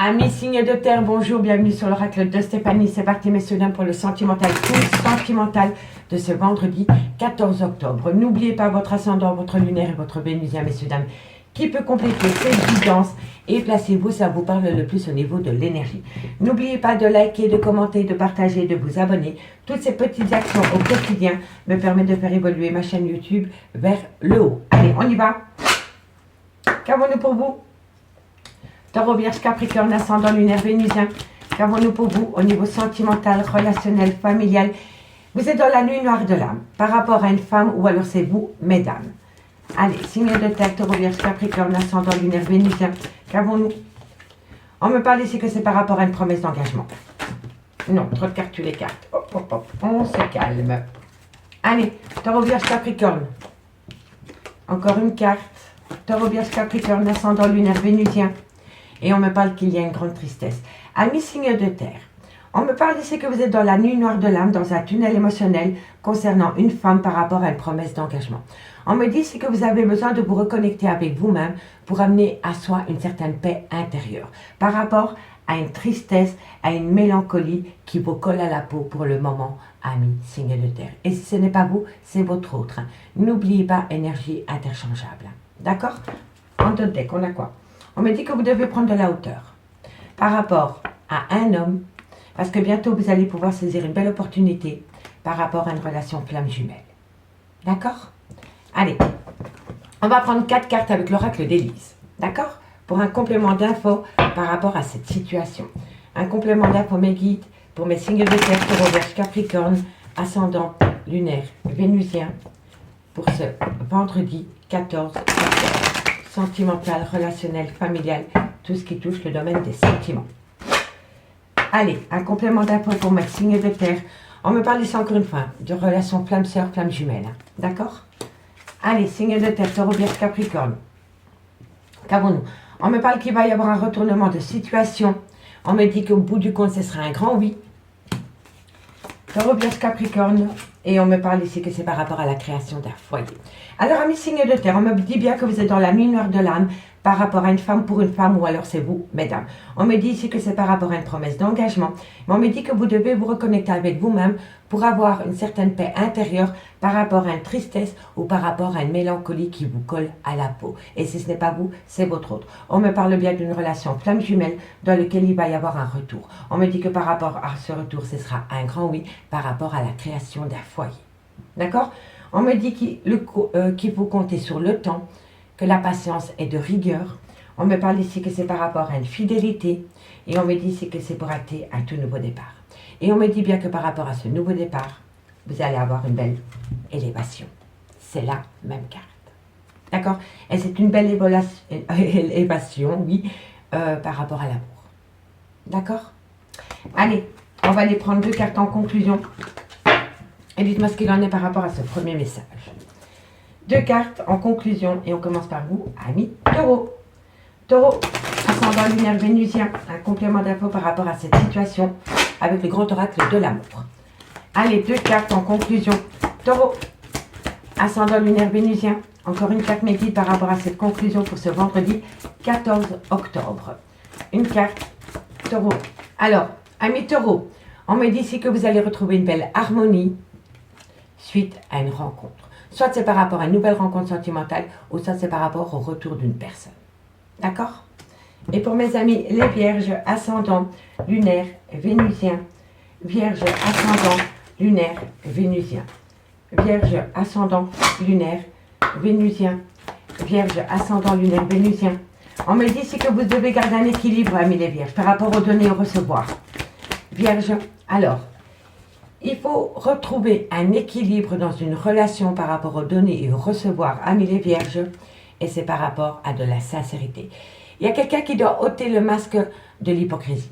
Amis signes de terre, bonjour, bienvenue sur l'oracle de Stéphanie. C'est parti messieurs dames pour le sentimental, tout sentimental de ce vendredi 14 octobre. N'oubliez pas votre ascendant, votre lunaire et votre vénusien messieurs dames, qui peut compléter cette guidance et placez-vous, ça vous parle le plus au niveau de l'énergie. N'oubliez pas de liker, de commenter, de partager, de vous abonner. Toutes ces petites actions au quotidien me permettent de faire évoluer ma chaîne YouTube vers le haut. Allez, on y va. Qu'avons-nous pour vous? Taureau, Vierge, Capricorne, ascendant lunaire, vénusien. Qu'avons-nous pour vous au niveau sentimental, relationnel, familial? Vous êtes dans la nuit noire de l'âme par rapport à une femme ou alors c'est vous, mesdames. Allez, signe de terre, Taureau, Vierge, Capricorne, ascendant lunaire, vénusien. Qu'avons-nous? On me parle ici que c'est par rapport à une promesse d'engagement. Non, trop de cartes, tu les cartes. Hop, hop, hop, on se calme. Allez, Taureau, Vierge, Capricorne. Encore une carte. Taureau, Vierge, Capricorne, ascendant lunaire, vénusien. Et on me parle qu'il y a une grande tristesse. Amis signes de terre, on me parle ici que vous êtes dans la nuit noire de l'âme, dans un tunnel émotionnel concernant une femme par rapport à une promesse d'engagement. On me dit ici que vous avez besoin de vous reconnecter avec vous-même pour amener à soi une certaine paix intérieure par rapport à une tristesse, à une mélancolie qui vous colle à la peau pour le moment, amis signes de terre. Et si ce n'est pas vous, c'est votre autre. N'oubliez pas, énergie interchangeable. D'accord? En d'autres decks, on a quoi? On me dit que vous devez prendre de la hauteur par rapport à un homme, parce que bientôt vous allez pouvoir saisir une belle opportunité par rapport à une relation flamme jumelle. D'accord? Allez, on va prendre 4 cartes avec l'oracle d'Élise. D'accord? Pour un complément d'infos par rapport à cette situation. Un complément d'infos, mes guides, pour mes signes de terre, Taureau, Vierge, Capricorne, ascendant, lunaire, vénusien, pour ce vendredi 14 octobre. Sentimental, relationnel, familial, tout ce qui touche le domaine des sentiments. Allez, un complément d'infos pour mes signes de terre. On me parle ici encore une fois de relation flamme sœur, flamme jumelle. D'accord? Allez, signe de terre, Taureau, Vierge, Capricorne. Qu'avons-nous? On me parle qu'il va y avoir un retournement de situation. On me dit qu'au bout du compte, ce sera un grand oui. Taureau, Vierge, Capricorne. Et on me parle ici que c'est par rapport à la création d'un foyer. Alors, amis signes de terre, on me dit bien que vous êtes dans la nuit noire de l'âme par rapport à une femme pour une femme ou alors c'est vous, mesdames. On me dit ici que c'est par rapport à une promesse d'engagement. Mais on me dit que vous devez vous reconnecter avec vous-même pour avoir une certaine paix intérieure par rapport à une tristesse ou par rapport à une mélancolie qui vous colle à la peau. Et si ce n'est pas vous, c'est votre autre. On me parle bien d'une relation flamme jumelle dans laquelle il va y avoir un retour. On me dit que par rapport à ce retour, ce sera un grand oui par rapport à la création d'un foyer. D'accord? On me dit qu'il faut compter sur le temps, que la patience est de rigueur. On me parle ici que c'est par rapport à une fidélité. Et on me dit ici que c'est pour acter un tout nouveau départ. Et on me dit bien que par rapport à ce nouveau départ, vous allez avoir une belle élévation. C'est la même carte. D'accord? Et c'est une belle élévation, oui, par rapport à l'amour. D'accord? Allez, on va aller prendre 2 cartes en conclusion. Et dites-moi ce qu'il en est par rapport à ce premier message. 2 cartes en conclusion. Et on commence par vous, amis Taureau. Taureau, ascendant lunaire vénusien. Un complément d'infos par rapport à cette situation avec le grand oracle de l'amour. Allez, 2 cartes en conclusion. Taureau, ascendant lunaire vénusien. Encore une carte médite par rapport à cette conclusion pour ce vendredi 14 octobre. Une carte Taureau. Alors, amis Taureau, on me dit ici que vous allez retrouver une belle harmonie suite à une rencontre. Soit c'est par rapport à une nouvelle rencontre sentimentale, ou soit c'est par rapport au retour d'une personne. D'accord? Et pour mes amis, les vierges, ascendant, lunaire, vénusien. Vierge, ascendant, lunaire, vénusien. Vierge, ascendant, lunaire, vénusien. Vierge, ascendant, lunaire, vénusien. On me dit ici que vous devez garder un équilibre, amis les vierges, par rapport aux données et au recevoir. Vierge, alors, il faut retrouver un équilibre dans une relation par rapport aux données et au recevoir, amis les vierges, et c'est par rapport à de la sincérité. Il y a quelqu'un qui doit ôter le masque de l'hypocrisie.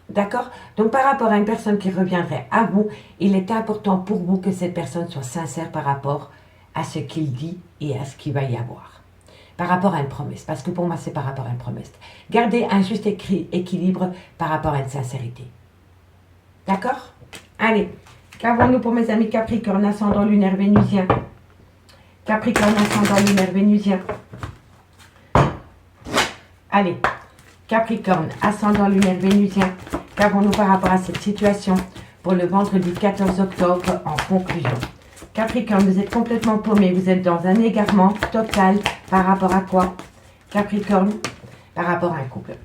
D'accord? Donc par rapport à une personne qui reviendrait à vous, il est important pour vous que cette personne soit sincère par rapport à ce qu'il dit et à ce qu'il va y avoir. Par rapport à une promesse, parce que pour moi c'est par rapport à une promesse. Gardez un juste équilibre par rapport à une sincérité. D'accord? Allez, qu'avons-nous pour mes amis Capricorne, ascendant lunaire vénusien? Capricorne, ascendant lunaire vénusien. Allez, Capricorne, ascendant lunaire vénusien, qu'avons-nous par rapport à cette situation pour le vendredi 14 octobre en conclusion? Capricorne, vous êtes complètement paumé, vous êtes dans un égarement total par rapport à quoi? Capricorne, par rapport à un couple.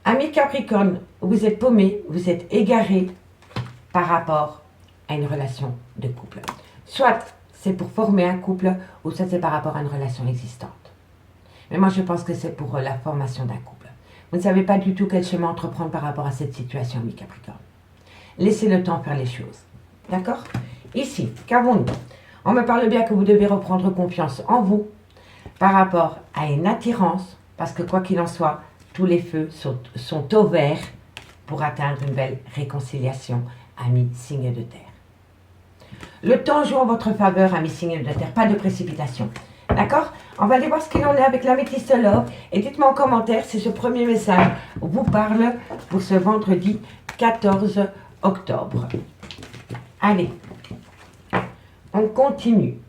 Ami Capricorne, vous êtes paumé, vous êtes égaré par rapport à une relation de couple. Soit c'est pour former un couple, ou soit c'est par rapport à une relation existante. Mais moi je pense que c'est pour la formation d'un couple. Vous ne savez pas du tout quel chemin entreprendre par rapport à cette situation, ami Capricorne. Laissez le temps faire les choses. D'accord? Ici, qu'avons-nous? On me parle bien que vous devez reprendre confiance en vous par rapport à une attirance, parce que quoi qu'il en soit, tous les feux sont au vert pour atteindre une belle réconciliation, amis signe de terre. Le temps joue en votre faveur, amis signe de terre, pas de précipitation. D'accord? On va aller voir ce qu'il en est avec l'améthyste love. Et dites-moi en commentaire si ce premier message vous parle pour ce vendredi 14 octobre. Allez, on continue.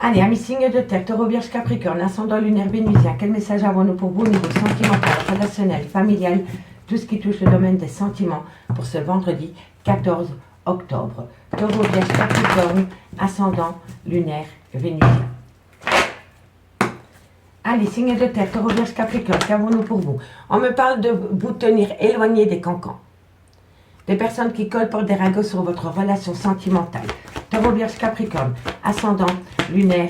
Allez, amis signes de terre, Taureau, Vierge, Capricorne, ascendant lunaire vénusien. Quel message avons-nous pour vous au niveau sentimental, relationnel, familial, tout ce qui touche le domaine des sentiments pour ce vendredi 14 octobre? Taureau, Vierge, Capricorne, ascendant lunaire vénusien. Allez, signes de terre, Taureau, Vierge, Capricorne, qu'avons-nous pour vous? On me parle de vous tenir éloigné des cancans. Des personnes qui colportent des ragots sur votre relation sentimentale. Taureau, Vierge, Capricorne, ascendant lunaire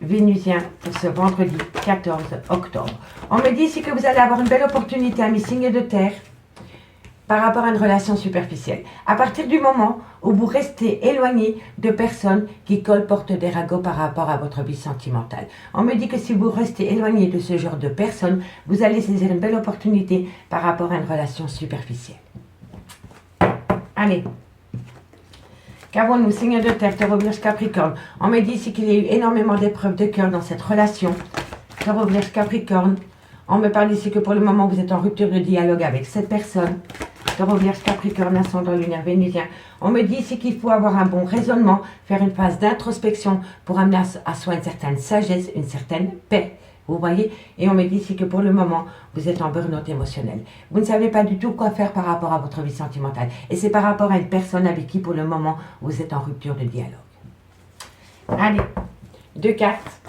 vénusien pour ce vendredi 14 octobre. On me dit ici que vous allez avoir une belle opportunité, amis signes de terre, par rapport à une relation superficielle. À partir du moment où vous restez éloigné de personnes qui colportent des ragots par rapport à votre vie sentimentale. On me dit que si vous restez éloigné de ce genre de personnes, vous allez saisir une belle opportunité par rapport à une relation superficielle. Allez. Qu'avons-nous, signe de terre, Taureau, Vierge, Capricorne? On me dit ici qu'il y a eu énormément d'épreuves de cœur dans cette relation. Taureau, Vierge, Capricorne. On me parle ici que pour le moment, vous êtes en rupture de dialogue avec cette personne. Taureau, Vierge, Capricorne, ascendant lunaire vénusien. On me dit ici qu'il faut avoir un bon raisonnement, faire une phase d'introspection pour amener à soi une certaine sagesse, une certaine paix. Vous voyez? Et on me dit ici que pour le moment, vous êtes en burn-out émotionnel. Vous ne savez pas du tout quoi faire par rapport à votre vie sentimentale. Et c'est par rapport à une personne avec qui, pour le moment, vous êtes en rupture de dialogue. Allez, 2 cartes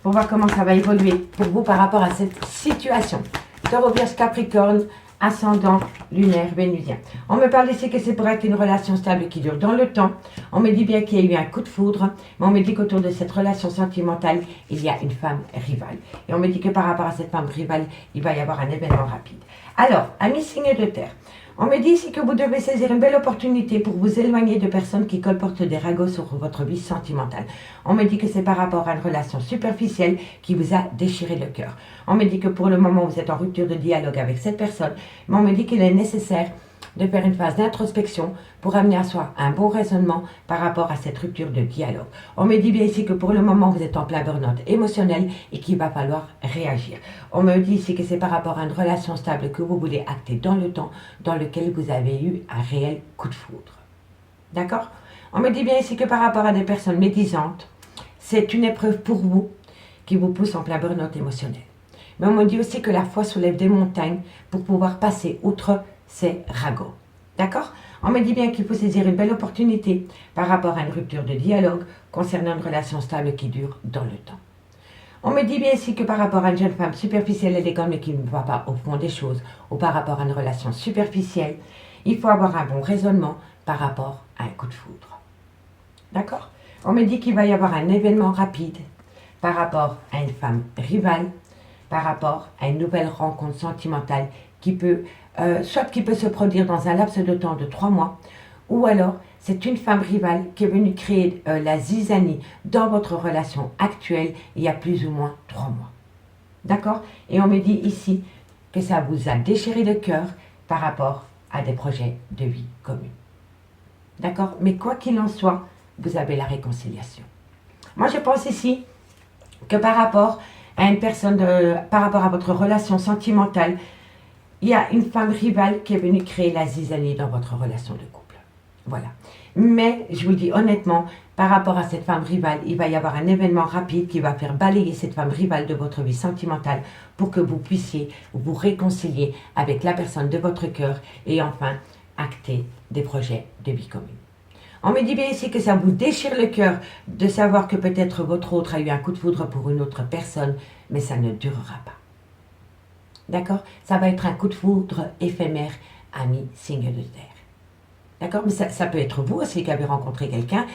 pour voir comment ça va évoluer pour vous par rapport à cette situation. Taureau, Vierge, Capricorne, ascendant lunaire vénusien. On me parle ici que c'est pour être une relation stable qui dure dans le temps. On me dit bien qu'il y a eu un coup de foudre, mais on me dit qu'autour de cette relation sentimentale, il y a une femme rivale. Et on me dit que par rapport à cette femme rivale, il va y avoir un événement rapide. Alors, amis signes de terre, on me dit ici que vous devez saisir une belle opportunité pour vous éloigner de personnes qui colportent des ragots sur votre vie sentimentale. On me dit que c'est par rapport à une relation superficielle qui vous a déchiré le cœur. On me dit que pour le moment, vous êtes en rupture de dialogue avec cette personne, mais on me dit qu'il est nécessaire de faire une phase d'introspection pour amener à soi un bon raisonnement par rapport à cette rupture de dialogue. On me dit bien ici que pour le moment, vous êtes en plein burn-out émotionnel et qu'il va falloir réagir. On me dit ici que c'est par rapport à une relation stable que vous voulez acter dans le temps, dans lequel vous avez eu un réel coup de foudre. D'accord? On me dit bien ici que par rapport à des personnes médisantes, c'est une épreuve pour vous qui vous pousse en plein burn-out émotionnel. Mais on me dit aussi que la foi soulève des montagnes pour pouvoir passer outre ces ragots. D'accord? On me dit bien qu'il faut saisir une belle opportunité par rapport à une rupture de dialogue concernant une relation stable qui dure dans le temps. On me dit bien ici que par rapport à une jeune femme superficielle élégante mais qui ne va pas au fond des choses, ou par rapport à une relation superficielle, il faut avoir un bon raisonnement par rapport à un coup de foudre. D'accord? On me dit qu'il va y avoir un événement rapide par rapport à une femme rivale, par rapport à une nouvelle rencontre sentimentale qui peut, soit qui peut se produire dans un laps de temps de 3 mois, ou alors c'est une femme rivale qui est venue créer la zizanie dans votre relation actuelle il y a plus ou moins 3 mois. D'accord? Et on me dit ici que ça vous a déchiré le cœur par rapport à des projets de vie commune. D'accord? Mais quoi qu'il en soit, vous avez la réconciliation. Moi, je pense ici que par rapport à une personne, par rapport à votre relation sentimentale, il y a une femme rivale qui est venue créer la zizanie dans votre relation de couple. Voilà. Mais, je vous le dis honnêtement, par rapport à cette femme rivale, il va y avoir un événement rapide qui va faire balayer cette femme rivale de votre vie sentimentale pour que vous puissiez vous réconcilier avec la personne de votre cœur et enfin acter des projets de vie commune. On me dit bien ici que ça vous déchire le cœur de savoir que peut-être votre autre a eu un coup de foudre pour une autre personne, mais ça ne durera pas. D'accord? Ça va être un coup de foudre éphémère, ami signe de terre. D'accord? Mais ça peut être vous aussi qui avez rencontré quelqu'un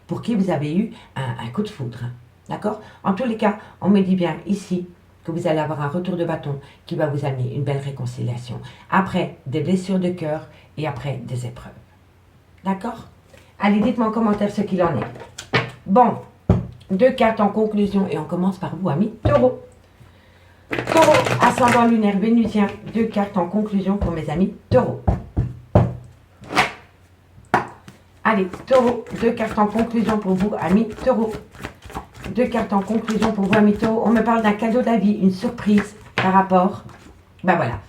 pour qui vous avez eu un coup de foudre. D'accord? En tous les cas, on me dit bien ici que vous allez avoir un retour de bâton qui va vous amener une belle réconciliation. Après des blessures de cœur et après des épreuves. D'accord? Allez, dites-moi en commentaire ce qu'il en est. Bon, 2 cartes en conclusion et on commence par vous, amis Taureau. Taureau, ascendant lunaire vénusien, 2 cartes en conclusion pour mes amis Taureau. Allez, Taureau, 2 cartes en conclusion pour vous, amis Taureau. 2 cartes en conclusion pour vous, amis Taureau. On me parle d'un cadeau de la vie, une surprise par rapport... Ben voilà.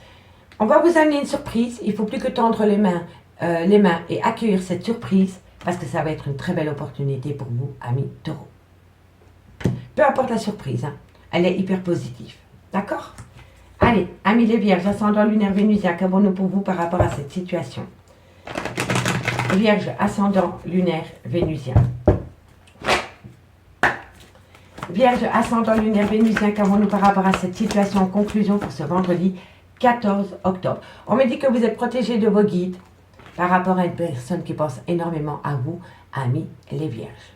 On va vous amener une surprise. Il ne faut plus que tendre les mains et accueillir cette surprise parce que ça va être une très belle opportunité pour vous, amis Taureau. Peu importe la surprise, hein, elle est hyper positive. D'accord? Allez, amis les Vierges, ascendant lunaire vénusien, qu'avons-nous pour vous par rapport à cette situation? Vierge, ascendant lunaire vénusien. Vierge, ascendant lunaire vénusien, qu'avons-nous par rapport à cette situation en conclusion pour ce vendredi 14 octobre? On me dit que vous êtes protégé de vos guides par rapport à une personne qui pense énormément à vous, amis les Vierges.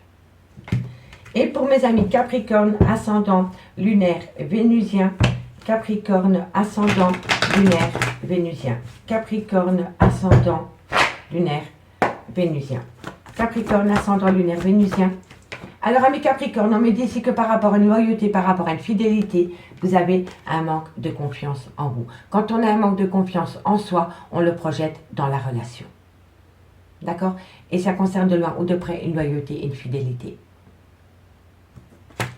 Et pour mes amis Capricorne, ascendant lunaire vénusien, Capricorne, ascendant lunaire vénusien, Capricorne, ascendant lunaire vénusien, Capricorne, ascendant lunaire vénusien. Alors, amis Capricorne, on me dit ici que par rapport à une loyauté, par rapport à une fidélité, vous avez un manque de confiance en vous. Quand on a un manque de confiance en soi, on le projette dans la relation. D'accord? Et ça concerne de loin ou de près une loyauté et une fidélité.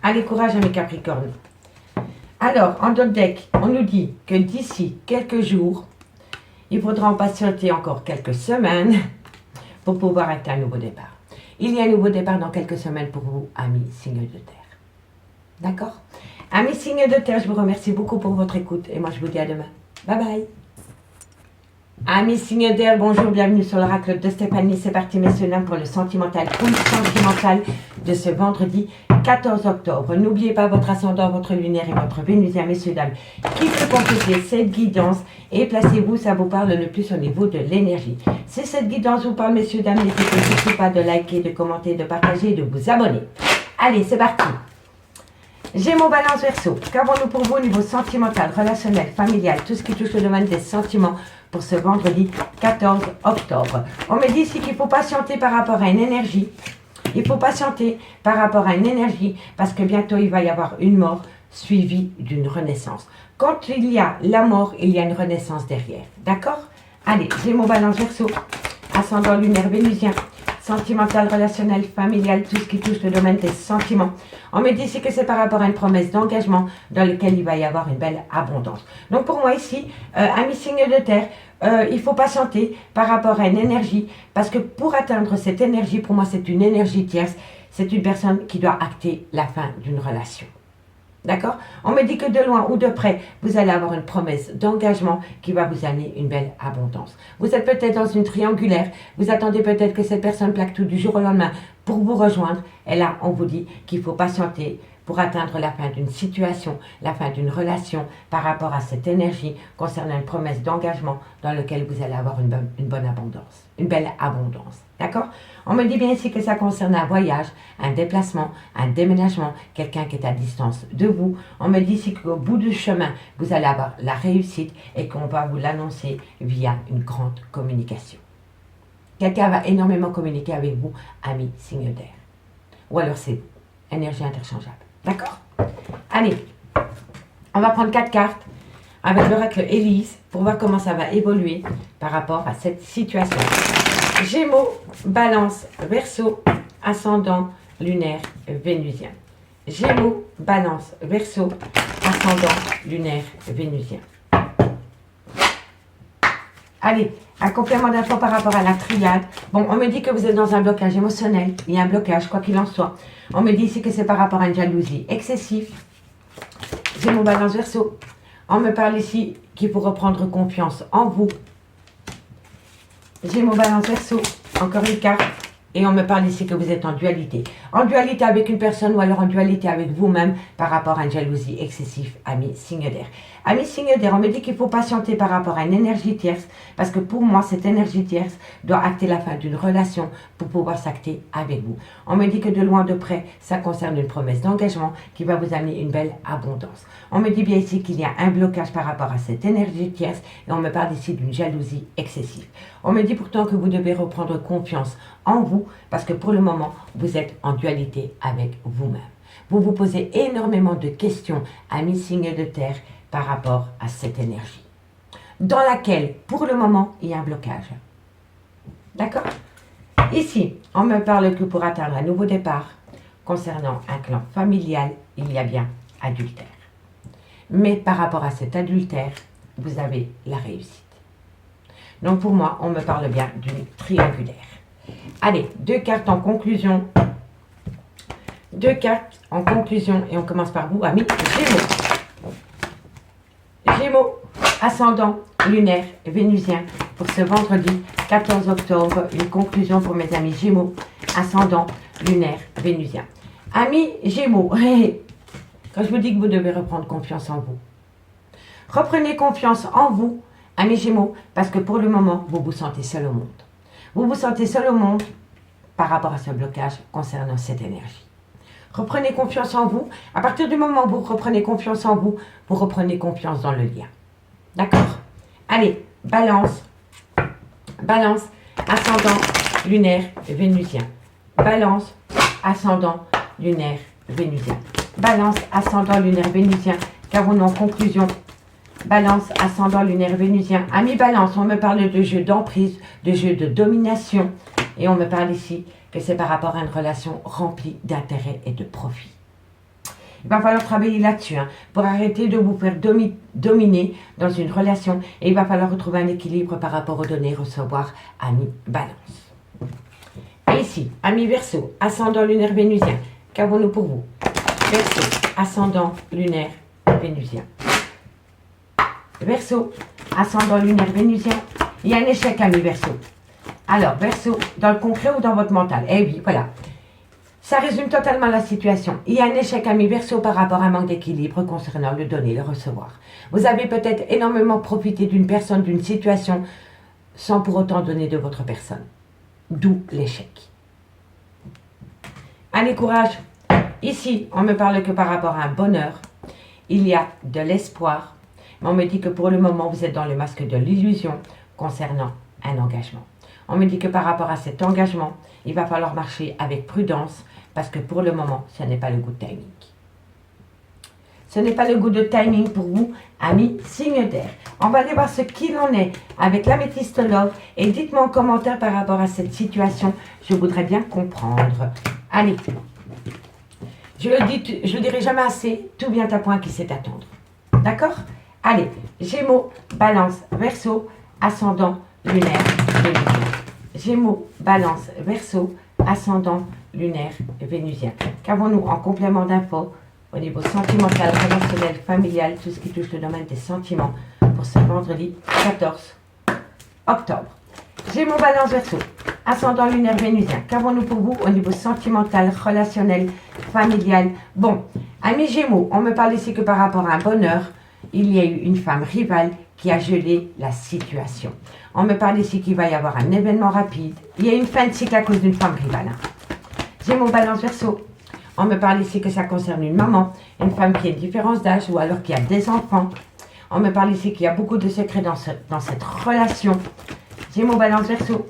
Allez, courage, amis Capricorne. Alors, en d'autres deck, on nous dit que d'ici quelques jours, il faudra en patienter encore quelques semaines pour pouvoir acter un nouveau départ. Il y a un nouveau départ dans quelques semaines pour vous, amis signes de terre. D'accord? Amis signes de terre, je vous remercie beaucoup pour votre écoute et moi je vous dis à demain. Bye bye. Amis signes de terre, bonjour, bienvenue sur l'oracle de Stéphanie. C'est parti, messieurs, dames, pour le sentimental, sentimental de ce vendredi 14 octobre. N'oubliez pas votre ascendant, votre lunaire et votre vénusien, messieurs, dames, qui peut compléter cette guidance. Et placez-vous, ça vous parle le plus au niveau de l'énergie. Si cette guidance vous parle, messieurs, dames, n'hésitez surtout pas de liker, de commenter, de partager et de vous abonner. Allez, c'est parti. Gémeaux, Balance, Verseau. Qu'avons-nous pour vous au niveau sentimental, relationnel, familial, tout ce qui touche le domaine des sentiments pour ce vendredi 14 octobre. On me dit ici qu'il faut patienter par rapport à une énergie. Il faut patienter par rapport à une énergie parce que bientôt il va y avoir une mort suivie d'une renaissance. Quand il y a la mort, il y a une renaissance derrière. D'accord? Allez, Gémeaux, Balance, Verseau. Ascendant lunaire vénusien. Sentimental, relationnel, familial, tout ce qui touche le domaine des sentiments. On me dit ici que c'est par rapport à une promesse d'engagement dans lequel il va y avoir une belle abondance. Donc pour moi ici, amis signes de terre, il faut patienter par rapport à une énergie, parce que pour atteindre cette énergie, pour moi c'est une énergie tierce, c'est une personne qui doit acter la fin d'une relation. D'accord? On me dit que de loin ou de près, vous allez avoir une promesse d'engagement qui va vous amener une belle abondance. Vous êtes peut-être dans une triangulaire, vous attendez peut-être que cette personne plaque tout du jour au lendemain pour vous rejoindre. Et là, on vous dit qu'il faut patienter pour atteindre la fin d'une situation, la fin d'une relation par rapport à cette énergie concernant une promesse d'engagement dans laquelle vous allez avoir une bonne abondance, une belle abondance. D'accord? On me dit bien ici que ça concerne un voyage, un déplacement, un déménagement, quelqu'un qui est à distance de vous. On me dit ici qu'au bout du chemin, vous allez avoir la réussite et qu'on va vous l'annoncer via une grande communication. Quelqu'un va énormément communiquer avec vous, amis signe d'air. Ou alors c'est vous, énergie interchangeable. D'accord? Allez, on va prendre 4 cartes avec l'oracle Élise pour voir comment ça va évoluer par rapport à cette situation. Gémeaux, Balance, Verseau, ascendant lunaire vénusien. Gémeaux, Balance, Verseau, ascendant lunaire vénusien. Allez, un complément d'info par rapport à la triade. Bon, on me dit que vous êtes dans un blocage émotionnel. Il y a un blocage, quoi qu'il en soit. On me dit ici que c'est par rapport à une jalousie excessive. Gémeaux, Balance, Verseau. On me parle ici qu'il faut reprendre confiance en vous. Gémeaux, Balance, Verseau. Encore une carte. Et on me parle ici que vous êtes en dualité. En dualité avec une personne ou alors en dualité avec vous-même par rapport à une jalousie excessive, ami signe d'air. Ami signe d'air, on me dit qu'il faut patienter par rapport à une énergie tierce parce que pour moi, cette énergie tierce doit acter la fin d'une relation pour pouvoir s'acter avec vous. On me dit que de loin de près, ça concerne une promesse d'engagement qui va vous amener une belle abondance. On me dit bien ici qu'il y a un blocage par rapport à cette énergie tierce et on me parle ici d'une jalousie excessive. On me dit pourtant que vous devez reprendre confiance en vous parce que pour le moment, vous êtes en dualité avec vous-même. Vous vous posez énormément de questions, amis signes de terre, par rapport à cette énergie, dans laquelle, pour le moment, il y a un blocage. D'accord? Ici, on me parle que pour atteindre un nouveau départ, concernant un clan familial, il y a bien adultère. Mais par rapport à cet adultère, vous avez la réussite. Donc pour moi, on me parle bien d'une triangulaire. Allez, 2 cartes en conclusion. 2 cartes en conclusion et on commence par vous, amis Gémeaux. Gémeaux, ascendant lunaire vénusien pour ce vendredi 14 octobre. Une conclusion pour mes amis Gémeaux, ascendant lunaire vénusien. Amis Gémeaux, quand je vous dis que vous devez reprendre confiance en vous, reprenez confiance en vous, amis Gémeaux, parce que pour le moment, vous vous sentez seul au monde. Vous vous sentez seul au monde par rapport à ce blocage concernant cette énergie. Reprenez confiance en vous. À partir du moment où vous reprenez confiance en vous, vous reprenez confiance dans le lien. D'accord? Allez, Balance. Balance, ascendant lunaire vénusien. Balance, ascendant lunaire vénusien. Balance, ascendant lunaire vénusien. Qu'avons-nous en conclusion? Balance, ascendant lunaire vénusien. Amis Balance, on me parle de jeu d'emprise, de jeu de domination. Et on me parle ici que c'est par rapport à une relation remplie d'intérêt et de profit. Il va falloir travailler là-dessus pour arrêter de vous faire dominer dans une relation. Et il va falloir retrouver un équilibre par rapport au donner, recevoir, amis Balance. Et ici, amis Verseau, ascendant lunaire vénusien. Qu'avons-nous pour vous? Verseau, ascendant lunaire vénusien. Verseau, ascendant lunaire vénusien. Il y a un échec, amis Verseau. Alors, Verseau, dans le concret ou dans votre mental? Eh oui, voilà. Ça résume totalement la situation. Il y a un échec, amis Verseau, par rapport à un manque d'équilibre concernant le donner, le recevoir. Vous avez peut-être énormément profité d'une personne, d'une situation, sans pour autant donner de votre personne. D'où l'échec. Allez, courage. Ici, on me parle que par rapport à un bonheur, il y a de l'espoir. Mais on me dit que pour le moment, vous êtes dans le masque de l'illusion concernant un engagement. On me dit que par rapport à cet engagement, il va falloir marcher avec prudence parce que pour le moment, ce n'est pas le good timing. Ce n'est pas le goût de timing pour vous, amis signe d'air. On va aller voir ce qu'il en est avec l'améthyste love et dites-moi en commentaire par rapport à cette situation. Je voudrais bien comprendre. Allez, je le dirai jamais assez, tout vient à point qui sait attendre. D'accord? Allez, Gémeaux, Balance, Verseau, ascendant lunaire vénusien. Gémeaux, Balance, Verseau, ascendant lunaire vénusien. Qu'avons-nous en complément d'infos au niveau sentimental, relationnel, familial, tout ce qui touche le domaine des sentiments pour ce vendredi 14 octobre. Gémeaux, Balance, Verseau, ascendant lunaire vénusien. Qu'avons-nous pour vous au niveau sentimental, relationnel, familial? Bon, amis Gémeaux, on me parle ici que par rapport à un bonheur, il y a eu une femme rivale qui a gelé la situation. On me parle ici qu'il va y avoir un événement rapide. Il y a une fin de cycle à cause d'une femme rivale. Gémeaux, Balance, Verseau. On me parle ici que ça concerne une maman, une femme qui a une différence d'âge ou alors qui a des enfants. On me parle ici qu'il y a beaucoup de secrets dans cette relation. Gémeaux, Balance, Verseau.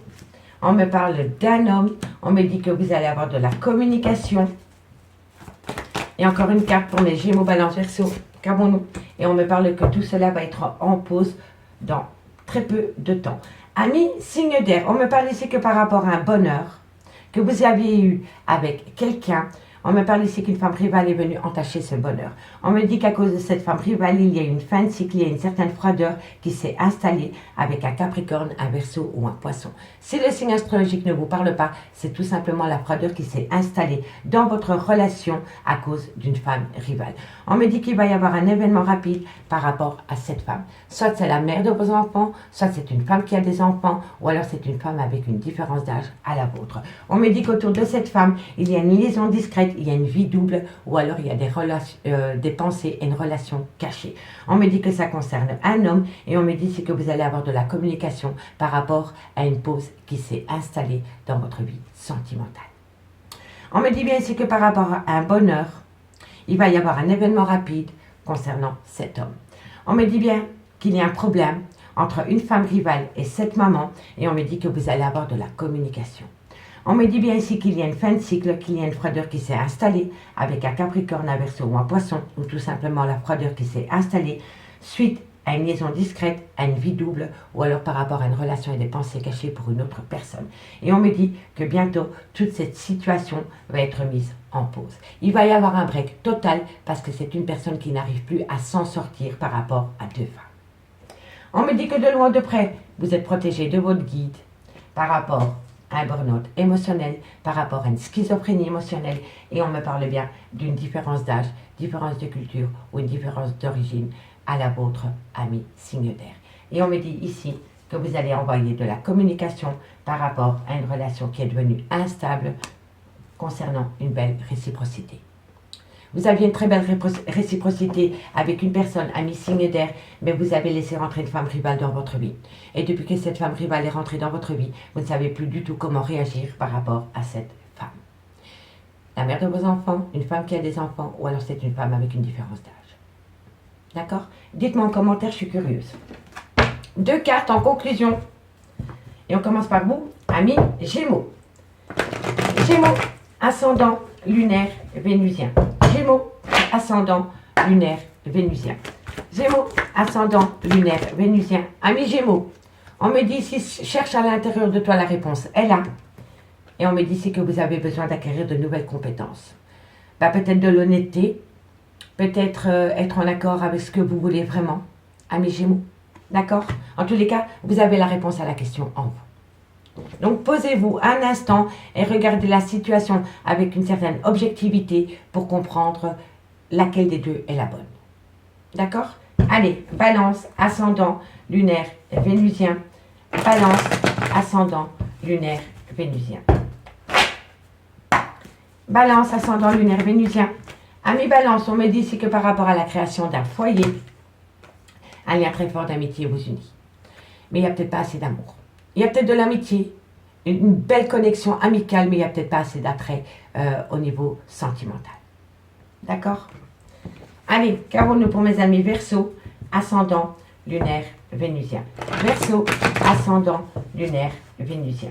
On me parle d'un homme. On me dit que vous allez avoir de la communication. Et encore une carte pour les Gémeaux, Balance, Verseau. Qu'avons-nous? Et on me parle que tout cela va être en pause dans très peu de temps. Amis, signe d'air, on me parle ici que par rapport à un bonheur que vous aviez eu avec quelqu'un, On me parle ici qu'une femme rivale est venue entacher ce bonheur. On me dit qu'à cause de cette femme rivale, il y a une fin de cycle, il y a une certaine froideur qui s'est installée avec un Capricorne, un Verseau ou un Poisson. Si le signe astrologique ne vous parle pas, c'est tout simplement la froideur qui s'est installée dans votre relation à cause d'une femme rivale. On me dit qu'il va y avoir un événement rapide par rapport à cette femme. Soit c'est la mère de vos enfants, soit c'est une femme qui a des enfants, ou alors c'est une femme avec une différence d'âge à la vôtre. On me dit qu'autour de cette femme, il y a une liaison discrète, il y a une vie double, ou alors il y a des pensées et une relation cachée. On me dit que ça concerne un homme, et on me dit que vous allez avoir de la communication par rapport à une pause qui s'est installée dans votre vie sentimentale. On me dit bien ici que par rapport à un bonheur, il va y avoir un événement rapide concernant cet homme. On me dit bien qu'il y a un problème entre une femme rivale et cette maman, et on me dit que vous allez avoir de la communication. On me dit bien ici qu'il y a une fin de cycle, qu'il y a une froideur qui s'est installée avec un Capricorne, un Verseau ou un Poisson, ou tout simplement la froideur qui s'est installée suite à une liaison discrète, à une vie double, ou alors par rapport à une relation et des pensées cachées pour une autre personne. Et on me dit que bientôt, toute cette situation va être mise en pause. Il va y avoir un break total parce que c'est une personne qui n'arrive plus à s'en sortir par rapport à deux femmes. On me dit que de loin ou de près, vous êtes protégé de votre guide par rapport à un burn-out émotionnel, par rapport à une schizophrénie émotionnelle, et on me parle bien d'une différence d'âge, différence de culture ou une différence d'origine à la vôtre, ami signe d'air. Et on me dit ici que vous allez envoyer de la communication par rapport à une relation qui est devenue instable concernant une belle réciprocité. Vous aviez une très belle réciprocité avec une personne, ami signe d'air, mais vous avez laissé rentrer une femme rivale dans votre vie. Et depuis que cette femme rivale est rentrée dans votre vie, vous ne savez plus du tout comment réagir par rapport à cette femme. La mère de vos enfants, une femme qui a des enfants, ou alors c'est une femme avec une différence d'âge. D'accord? Dites-moi en commentaire, je suis curieuse. 2 cartes en conclusion. Et on commence par vous, amis Gémeaux. Gémeaux, ascendant lunaire vénusien. Gémeaux, ascendant lunaire vénusien. Gémeaux, ascendant lunaire vénusien. Amis Gémeaux, on me dit ici, cherche à l'intérieur de toi la réponse. Elle a. Et on me dit ici que vous avez besoin d'acquérir de nouvelles compétences. Peut-être de l'honnêteté, peut-être être en accord avec ce que vous voulez vraiment. Amis Gémeaux, d'accord? En tous les cas, vous avez la réponse à la question en vous. Donc posez-vous un instant et regardez la situation avec une certaine objectivité pour comprendre laquelle des deux est la bonne. D'accord? Allez, Balance, ascendant, lunaire, vénusien. Balance, ascendant, lunaire, vénusien. Balance, ascendant, lunaire, vénusien. Amis Balance, on me dit ici que par rapport à la création d'un foyer, un lien très fort d'amitié vous unit. Mais il n'y a peut-être pas assez d'amour. Il y a peut-être de l'amitié, une belle connexion amicale, mais il n'y a peut-être pas assez d'attrait au niveau sentimental. D'accord? Allez, qu'avons-nous pour mes amis Verseau, ascendant, lunaire, vénusien. Verseau, ascendant, lunaire, vénusien.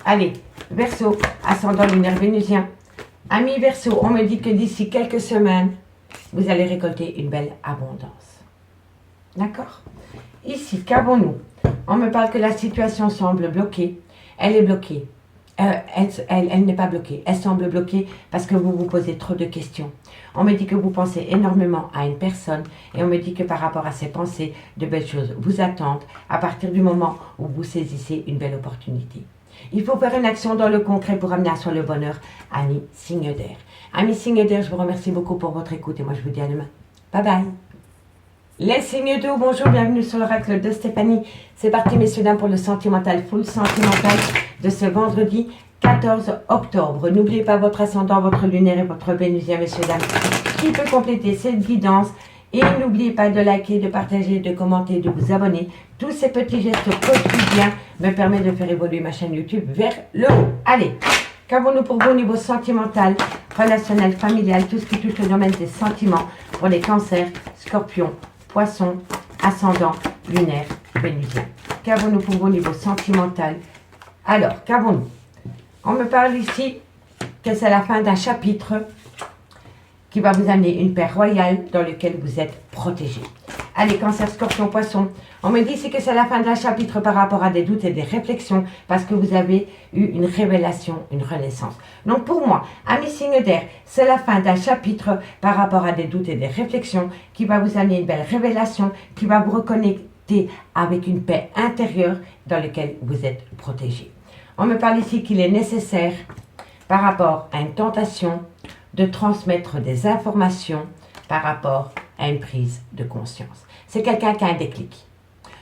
Allez, Verseau, ascendant, lunaire, vénusien. Amis Verseau, on me dit que d'ici quelques semaines, vous allez récolter une belle abondance. D'accord? Ici, qu'avons-nous? On me parle que la situation semble bloquée. Elle est bloquée. Elle n'est pas bloquée. Elle semble bloquée parce que vous vous posez trop de questions. On me dit que vous pensez énormément à une personne et on me dit que par rapport à ces pensées, de belles choses vous attendent à partir du moment où vous saisissez une belle opportunité. Il faut faire une action dans le concret pour amener à soi le bonheur. Amis signe d'air. Amis signe d'air, je vous remercie beaucoup pour votre écoute et moi je vous dis à demain. Bye bye. Les signes d'eau, bonjour, bienvenue sur l'oracle de Stéphanie. C'est parti messieurs dames pour le sentimental, full sentimental de ce vendredi 14 octobre. N'oubliez pas votre ascendant, votre lunaire et votre vénusien messieurs dames qui peut compléter cette guidance. Et n'oubliez pas de liker, de partager, de commenter, de vous abonner. Tous ces petits gestes quotidiens me permettent de faire évoluer ma chaîne YouTube vers le haut. Allez, qu'avons-nous pour vous au niveau sentimental, relationnel, familial, tout ce qui touche le domaine des sentiments pour les cancers, scorpions, Poisson, ascendant, lunaire, vénusien. Qu'avons-nous pour vous au niveau sentimental? Alors, qu'avons-nous? On me parle ici que c'est la fin d'un chapitre qui va vous amener une paix royale dans lequel vous êtes protégé. Allez, Cancer, Scorpion, Poisson. On me dit ici que c'est la fin d'un chapitre par rapport à des doutes et des réflexions parce que vous avez eu une révélation, une renaissance. Donc pour moi, amis signe d'air, c'est la fin d'un chapitre par rapport à des doutes et des réflexions qui va vous amener une belle révélation, qui va vous reconnecter avec une paix intérieure dans laquelle vous êtes protégé. On me parle ici qu'il est nécessaire par rapport à une tentation de transmettre des informations par rapport à une prise de conscience. C'est quelqu'un qui a un déclic.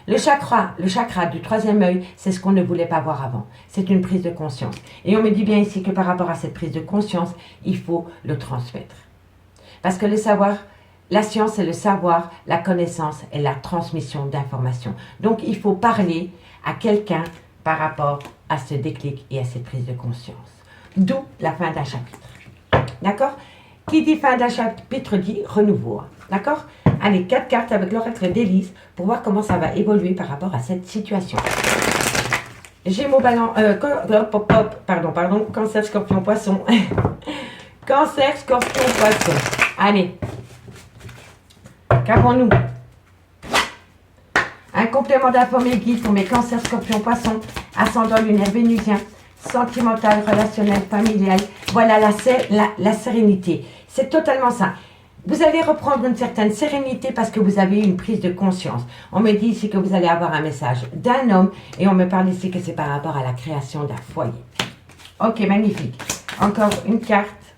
Le chakra du troisième œil, c'est ce qu'on ne voulait pas voir avant. C'est une prise de conscience. Et on me dit bien ici que par rapport à cette prise de conscience, il faut le transmettre. Parce que le savoir, la science, c'est le savoir, la connaissance et la transmission d'informations. Donc, il faut parler à quelqu'un par rapport à ce déclic et à cette prise de conscience. D'où la fin d'un chapitre. D'accord? Qui dit fin d'un chapitre dit renouveau. D'accord? Allez, 4 cartes avec l'oracle d'Élise pour voir comment ça va évoluer par rapport à cette situation. Gémeaux, Cancer, Scorpion, Poisson. Cancer, Scorpion, Poisson. Allez. Qu'avons-nous? Un complément d'infos guide pour mes Cancer, Scorpion, Poisson. Ascendant lunaire vénusien. Sentimental, relationnel, familial. Voilà la sérénité. C'est totalement ça. Vous allez reprendre une certaine sérénité parce que vous avez une prise de conscience. On me dit ici que vous allez avoir un message d'un homme et on me parle ici que c'est par rapport à la création d'un foyer. Ok, magnifique. Encore une carte.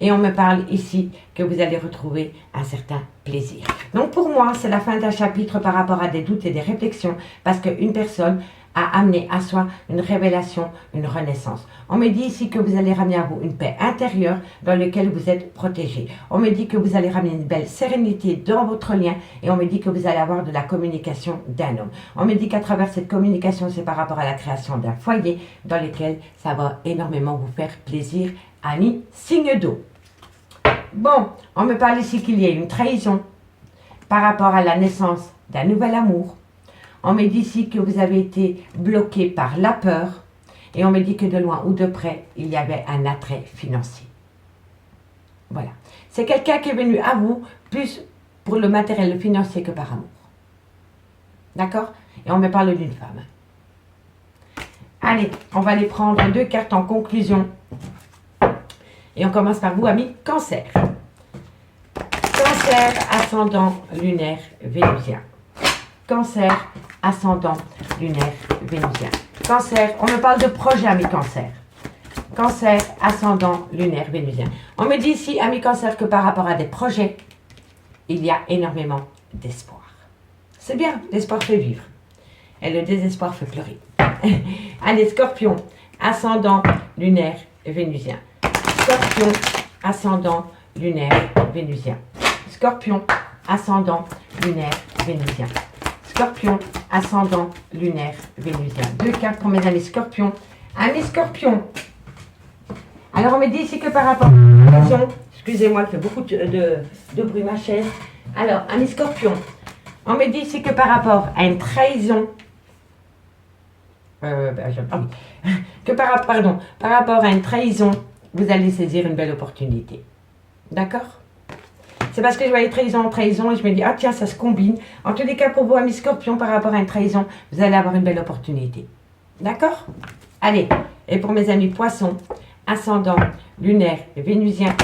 Et on me parle ici que vous allez retrouver un certain plaisir. Donc pour moi, c'est la fin d'un chapitre par rapport à des doutes et des réflexions parce qu'une personne a amené à soi une révélation, une renaissance. On me dit ici que vous allez ramener à vous une paix intérieure dans laquelle vous êtes protégé. On me dit que vous allez ramener une belle sérénité dans votre lien et on me dit que vous allez avoir de la communication d'un homme. On me dit qu'à travers cette communication, c'est par rapport à la création d'un foyer dans lequel ça va énormément vous faire plaisir, amis signe d'eau. Bon, on me parle ici qu'il y a une trahison par rapport à la naissance d'un nouvel amour. On me dit ici que vous avez été bloqué par la peur et on me dit que de loin ou de près, il y avait un attrait financier. Voilà. C'est quelqu'un qui est venu à vous plus pour le matériel, le financier que par amour. D'accord? Et on me parle d'une femme. Allez, on va aller prendre 2 cartes en conclusion. Et on commence par vous, amis Cancer. Cancer, ascendant lunaire vénusien. Cancer, ascendant lunaire vénusien. Cancer, on me parle de projet, amis Cancer. Cancer, ascendant lunaire vénusien. On me dit ici, amis Cancer, que par rapport à des projets, il y a énormément d'espoir. C'est bien, l'espoir fait vivre. Et le désespoir fait pleurer. Allez, Scorpion, ascendant lunaire vénusien. Scorpion, ascendant lunaire vénusien. Scorpion, ascendant lunaire vénusien. Scorpion, ascendant lunaire vénusien. 2 cartes pour mes amis Scorpion. Amis Scorpion. Alors on me dit ici que par rapport à la trahison, excusez-moi, il fait beaucoup de bruit ma chaise. Alors, amis Scorpion, on me dit ici que par rapport à une trahison, par rapport à une trahison, vous allez saisir une belle opportunité. D'accord? C'est parce que je voyais trahison et je me dis, ah tiens, ça se combine. En tous les cas, pour vous, amis Scorpion, par rapport à une trahison, vous allez avoir une belle opportunité. D'accord? Allez, et pour mes amis Poissons, ascendant lunaire vénusien.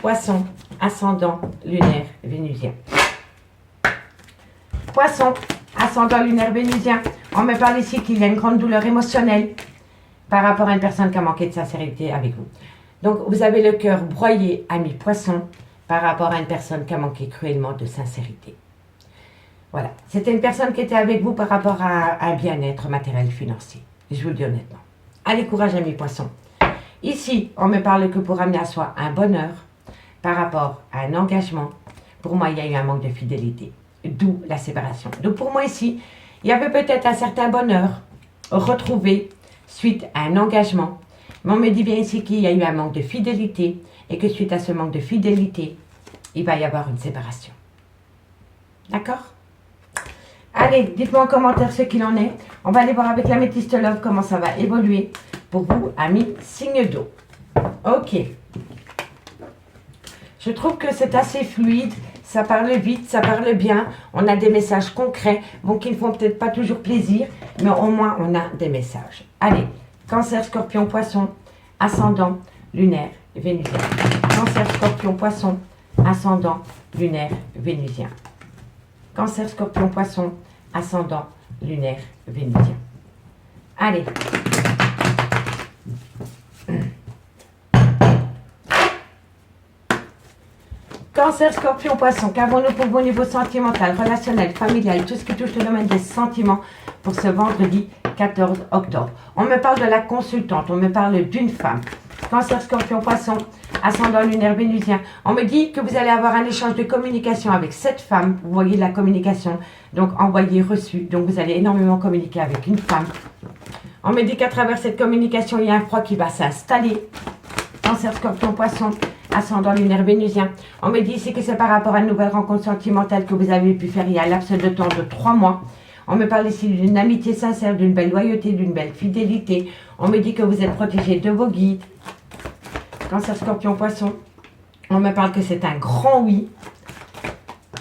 Poisson, ascendant lunaire vénusien. Poisson, ascendant lunaire vénusien. On me parle ici qu'il y a une grande douleur émotionnelle par rapport à une personne qui a manqué de sincérité avec vous. Donc, vous avez le cœur broyé, ami Poisson, par rapport à une personne qui a manqué cruellement de sincérité. Voilà. C'était une personne qui était avec vous par rapport à un bien-être matériel financier. Je vous le dis honnêtement. Allez, courage, ami Poisson. Ici, on me parle que pour amener à soi un bonheur par rapport à un engagement, pour moi, il y a eu un manque de fidélité. D'où la séparation. Donc, pour moi, ici, il y avait peut-être un certain bonheur retrouvé suite à un engagement. Mais on me dit bien ici qu'il y a eu un manque de fidélité et que suite à ce manque de fidélité, il va y avoir une séparation. D'accord? Allez, dites-moi en commentaire ce qu'il en est. On va aller voir avec l'améthyste love comment ça va évoluer pour vous, amis signe d'eau. Ok. Je trouve que c'est assez fluide, ça parle vite, ça parle bien. On a des messages concrets, bon, qui ne font peut-être pas toujours plaisir, mais au moins on a des messages. Allez, Cancer, Scorpion, Poisson, ascendant, lunaire, vénusien. Cancer, Scorpion, Poisson, ascendant, lunaire, vénusien. Cancer, Scorpion, Poisson, ascendant, lunaire, vénusien. Allez. Cancer, Scorpion, Poisson, qu'avons-nous pour vous au niveau sentimental, relationnel, familial, tout ce qui touche le domaine des sentiments pour ce vendredi 14 octobre. On me parle de la consultante, on me parle d'une femme. Cancer, Scorpion, Poisson, ascendant lunaire vénusien. On me dit que vous allez avoir un échange de communication avec cette femme. Vous voyez la communication, donc envoyé, reçu. Donc vous allez énormément communiquer avec une femme. On me dit qu'à travers cette communication, il y a un froid qui va s'installer. Cancer, Scorpion, Poisson, ascendant lunaire vénusien. On me dit ici que c'est par rapport à une nouvelle rencontre sentimentale que vous avez pu faire il y a un laps de temps de 3 mois. On me parle ici d'une amitié sincère, d'une belle loyauté, d'une belle fidélité. On me dit que vous êtes protégé de vos guides. Cancer, Scorpion, Poisson. On me parle que c'est un grand oui.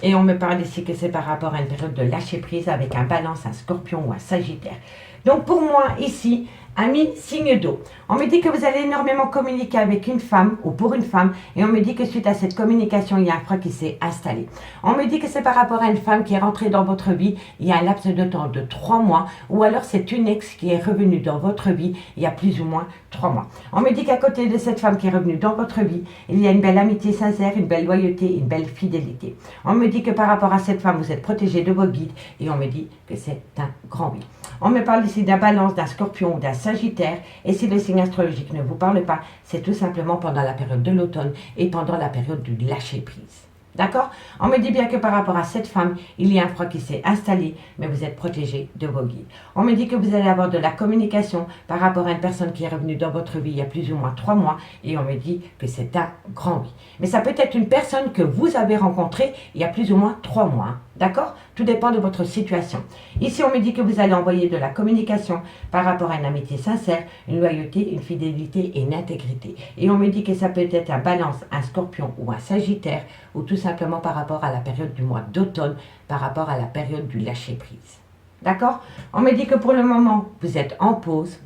Et on me parle ici que c'est par rapport à une période de lâcher prise avec un Balance, un Scorpion ou un Sagittaire. Donc pour moi ici, ami signe d'eau. On me dit que vous allez énormément communiquer avec une femme ou pour une femme et on me dit que suite à cette communication, il y a un froid qui s'est installé. On me dit que c'est par rapport à une femme qui est rentrée dans votre vie il y a un laps de temps de 3 mois ou alors c'est une ex qui est revenue dans votre vie il y a plus ou moins 3 mois. On me dit qu'à côté de cette femme qui est revenue dans votre vie, il y a une belle amitié sincère, une belle loyauté, une belle fidélité. On me dit que par rapport à cette femme, vous êtes protégé de vos guides et on me dit que c'est un grand oui. On me parle ici d'un Balance, d'un Scorpion ou d'un Sagittaire. Et si le signe astrologique ne vous parle pas, c'est tout simplement pendant la période de l'automne et pendant la période du lâcher-prise. D'accord? On me dit bien que par rapport à cette femme, il y a un froid qui s'est installé, mais vous êtes protégé de vos guides. On me dit que vous allez avoir de la communication par rapport à une personne qui est revenue dans votre vie il y a plus ou moins 3 mois, et on me dit que c'est un grand oui. Mais ça peut être une personne que vous avez rencontrée il y a plus ou moins 3 mois. Hein. D'accord? Tout dépend de votre situation. Ici, on me dit que vous allez envoyer de la communication par rapport à une amitié sincère, une loyauté, une fidélité et une intégrité. Et on me dit que ça peut être un Balance, un Scorpion ou un Sagittaire, ou tout simplement par rapport à la période du mois d'automne, par rapport à la période du lâcher-prise. D'accord? On me dit que pour le moment, vous êtes en pause,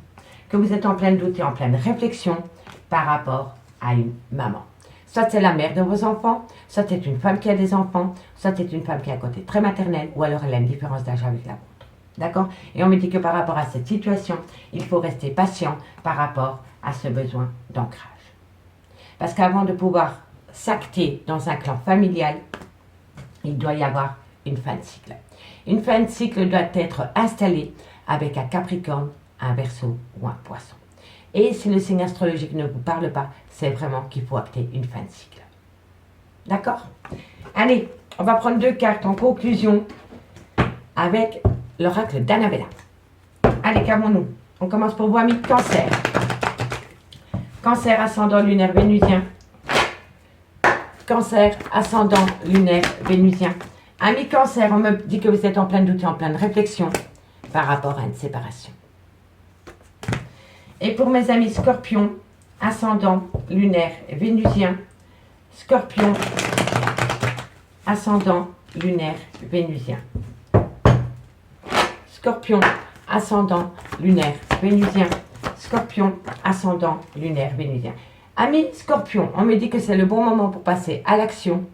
que vous êtes en pleine doute et en pleine réflexion par rapport à une maman. Soit c'est la mère de vos enfants, soit c'est une femme qui a des enfants, soit c'est une femme qui a un côté très maternel, ou alors elle a une différence d'âge avec la vôtre. D'accord? Et on me dit que par rapport à cette situation, il faut rester patient par rapport à ce besoin d'ancrage. Parce qu'avant de pouvoir s'acter dans un clan familial, il doit y avoir une fin de cycle. Une fin de cycle doit être installée avec un Capricorne, un Verseau ou un Poisson. Et si le signe astrologique ne vous parle pas, c'est vraiment qu'il faut acter une fin de cycle. D'accord? Allez, on va prendre 2 cartes en conclusion avec l'oracle d'Annabella. Allez, calmons-nous. On commence pour vous, amis Cancer. Cancer, ascendant lunaire vénusien. Cancer, ascendant lunaire vénusien. Amis Cancer, on me dit que vous êtes en plein doute et en pleine réflexion par rapport à une séparation. Et pour mes amis Scorpion, ascendant lunaire vénusien. Scorpion, ascendant lunaire vénusien. Scorpion, ascendant lunaire vénusien. Scorpion, ascendant lunaire vénusien. Amis Scorpion, on me dit que c'est le bon moment pour passer à l'action.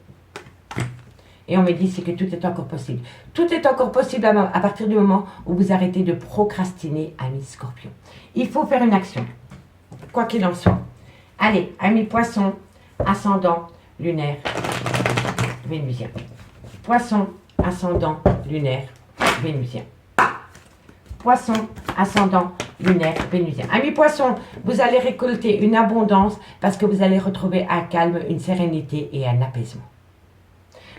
Et on me dit ici que tout est encore possible. Tout est encore possible à partir du moment où vous arrêtez de procrastiner, amis Scorpion. Il faut faire une action, quoi qu'il en soit. Allez, amis Poisson, ascendant lunaire vénusien. Poisson, ascendant lunaire vénusien. Poisson, ascendant lunaire vénusien. Amis Poisson, vous allez récolter une abondance parce que vous allez retrouver un calme, une sérénité et un apaisement.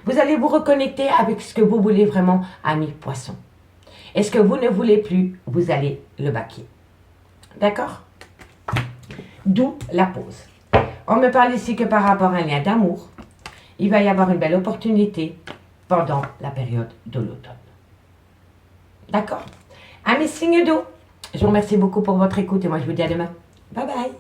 Vous allez vous reconnecter avec ce que vous voulez vraiment, amis Poisson. Et ce que vous ne voulez plus, vous allez le baquer. D'accord? D'où la pause. On me parle ici que par rapport à un lien d'amour, il va y avoir une belle opportunité pendant la période de l'automne. D'accord? Amis signes d'eau, je vous remercie beaucoup pour votre écoute et moi je vous dis à demain. Bye bye.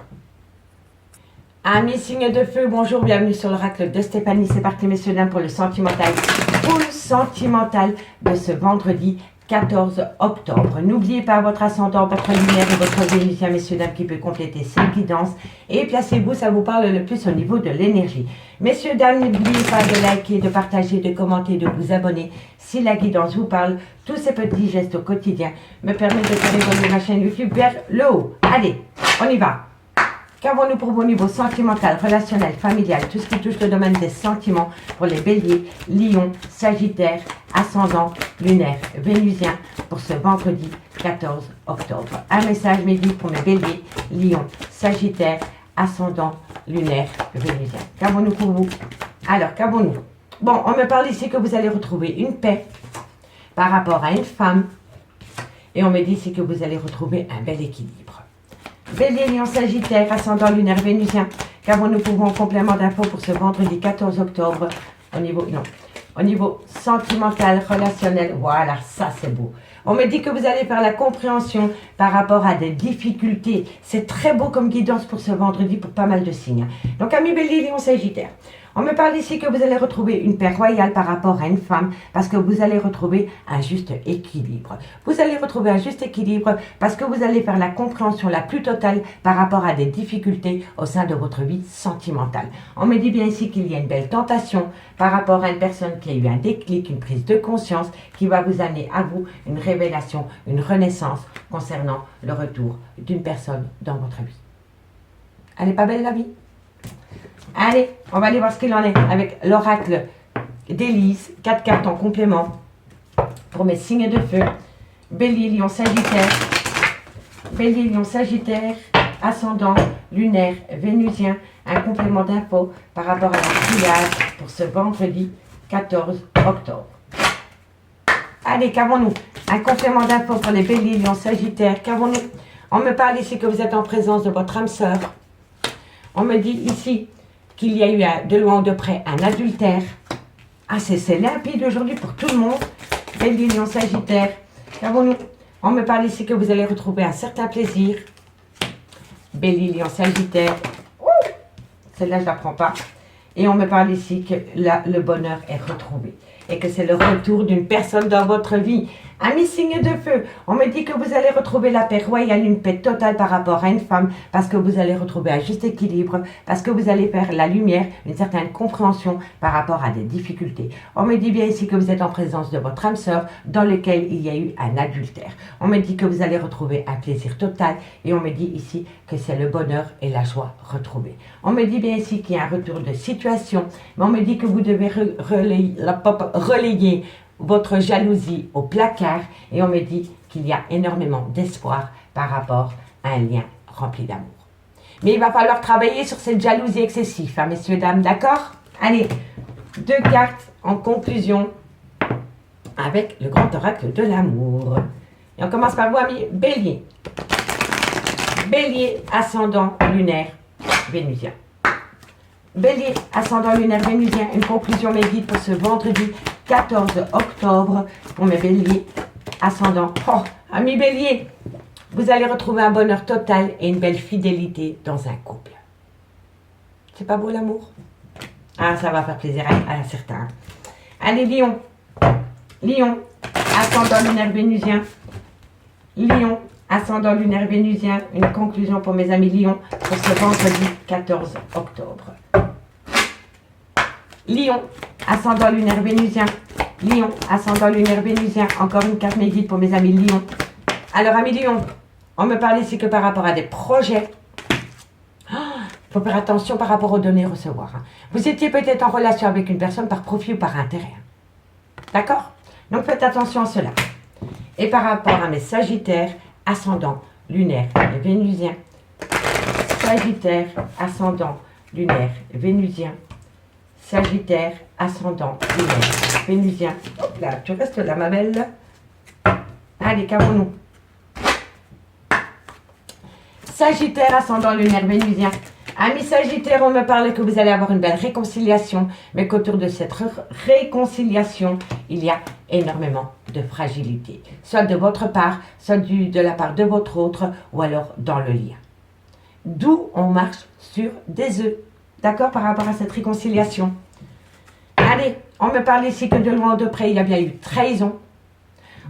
Amis signes de feu, bonjour, bienvenue sur l'oracle de Stéphanie. C'est parti, messieurs, dames, pour le sentimental. Pour le sentimental de ce vendredi 14 octobre. N'oubliez pas votre ascendant, votre lumière et votre Vénusien, messieurs, dames, qui peut compléter ces guidances. Et placez-vous, ça vous parle le plus au niveau de l'énergie. Messieurs, dames, n'oubliez pas de liker, de partager, de commenter, de vous abonner. Si la guidance vous parle, tous ces petits gestes au quotidien me permettent de faire évoluer ma chaîne YouTube vers le haut. Allez, on y va. Qu'avons-nous pour vos niveaux sentimental, relationnel, familial, tout ce qui touche le domaine des sentiments pour les béliers, lions, sagittaires, ascendant, lunaire, vénusien pour ce vendredi 14 octobre. Un message midi pour mes béliers, lions, sagittaires, ascendant, lunaire, vénusien. Qu'avons-nous pour vous? Alors, qu'avons-nous? Bon, on me parle ici que vous allez retrouver une paix par rapport à une femme. Et on me dit ici que vous allez retrouver un bel équilibre. Bélier, lion, sagittaire, ascendant, lunaire, vénusien. Qu'avons-nous pour vous en complément d'infos pour ce vendredi 14 octobre au niveau sentimental, relationnel? Voilà, ça c'est beau. On me dit que vous allez faire la compréhension par rapport à des difficultés. C'est très beau comme guidance pour ce vendredi pour pas mal de signes. Donc, amis bélier, lion, sagittaire. On me parle ici que vous allez retrouver une paix royale par rapport à une femme parce que vous allez retrouver un juste équilibre. Vous allez retrouver un juste équilibre parce que vous allez faire la compréhension la plus totale par rapport à des difficultés au sein de votre vie sentimentale. On me dit bien ici qu'il y a une belle tentation par rapport à une personne qui a eu un déclic, une prise de conscience qui va vous amener à vous une révélation, une renaissance concernant le retour d'une personne dans votre vie. Elle n'est pas belle la vie? Allez, on va aller voir ce qu'il en est avec l'oracle d'Élise. 4 cartes en complément pour mes signes de feu. Bélier, lion, sagittaire. Bélier, lion, sagittaire. Ascendant, lunaire, vénusien. Un complément d'infos par rapport à la triade pour ce vendredi 14 octobre. Allez, qu'avons-nous? Un complément d'infos pour les béliers, lion, sagittaire. Qu'avons-nous? On me parle ici que vous êtes en présence de votre âme sœur. On me dit ici qu'il y a eu de loin ou de près un adultère. Ah, c'est limpide aujourd'hui pour tout le monde. Bélier, lion, sagittaire. Qu'avons-nous? On me parle ici que vous allez retrouver un certain plaisir. Bélier, lion, sagittaire. Celle-là, je ne la prends pas. Et on me parle ici que le bonheur est retrouvé. Et que c'est le retour d'une personne dans votre vie. Amis signe de feu, on me dit que vous allez retrouver la paix royale, une paix totale par rapport à une femme, parce que vous allez retrouver un juste équilibre, parce que vous allez faire la lumière, une certaine compréhension par rapport à des difficultés. On me dit bien ici que vous êtes en présence de votre âme sœur, dans lequel il y a eu un adultère. On me dit que vous allez retrouver un plaisir total, et on me dit ici que c'est le bonheur et la joie retrouvés. On me dit bien ici qu'il y a un retour de situation, mais on me dit que vous devez relayer votre jalousie au placard et on me dit qu'il y a énormément d'espoir par rapport à un lien rempli d'amour. Mais il va falloir travailler sur cette jalousie excessive, hein, messieurs, dames, d'accord? Allez, 2 cartes en conclusion avec le grand oracle de l'amour. Et on commence par vous, amis, bélier. Bélier, ascendant, lunaire, vénusien. Bélier, ascendant, lunaire, vénusien, une conclusion mes guides pour ce vendredi 14 octobre pour mes béliers, ascendant. Oh, amis bélier, vous allez retrouver un bonheur total et une belle fidélité dans un couple. C'est pas beau l'amour? Ah, ça va faire plaisir à certains. Allez, lion. Lion, ascendant, lunaire, vénusien. Lion, ascendant, lunaire, vénusien, une conclusion pour mes amis lions pour ce vendredi 14 octobre. Lion, ascendant lunaire vénusien. Lion, ascendant lunaire vénusien. Encore une carte mes guides pour mes amis lions. Alors, amis lions, on me parle ici que par rapport à des projets, il faut faire attention par rapport aux donner et recevoir. Hein. Vous étiez peut-être en relation avec une personne par profit ou par intérêt. Hein. D'accord? Donc, faites attention à cela. Et par rapport à mes sagittaires, ascendant lunaire et vénusien. Sagittaire, ascendant lunaire vénusien. Sagittaire, ascendant, lunaire, vénusien. Hop là, tu restes là, ma belle. Allez, qu'avons-nous? Sagittaire, ascendant, lunaire, vénusien. Amis Sagittaire, on me parle que vous allez avoir une belle réconciliation, mais qu'autour de cette réconciliation, il y a énormément de fragilité. Soit de votre part, soit de la part de votre autre, ou alors dans le lien. D'où on marche sur des œufs. D'accord, par rapport à cette réconciliation. Allez, on me parle ici que de loin ou de près, il y a bien eu trahison.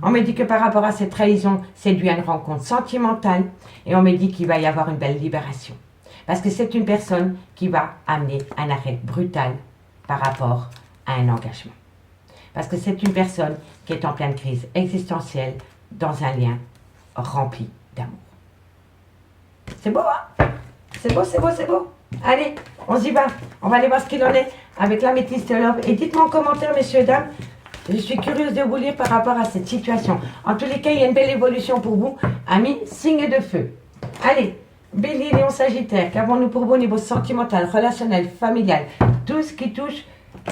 On me dit que par rapport à cette trahison, c'est dû à une rencontre sentimentale. Et on me dit qu'il va y avoir une belle libération. Parce que c'est une personne qui va amener un arrêt brutal par rapport à un engagement. Parce que c'est une personne qui est en pleine crise existentielle dans un lien rempli d'amour. C'est beau, hein? C'est beau, c'est beau, c'est beau. Allez, on y va. On va aller voir ce qu'il en est avec l'améthyste love. Et dites-moi en commentaire, messieurs et dames, je suis curieuse de vous lire par rapport à cette situation. En tous les cas, il y a une belle évolution pour vous, amis, signe de feu. Allez, Bélier, Lion, Sagittaire, qu'avons-nous pour vous au niveau sentimental, relationnel, familial, tout ce qui touche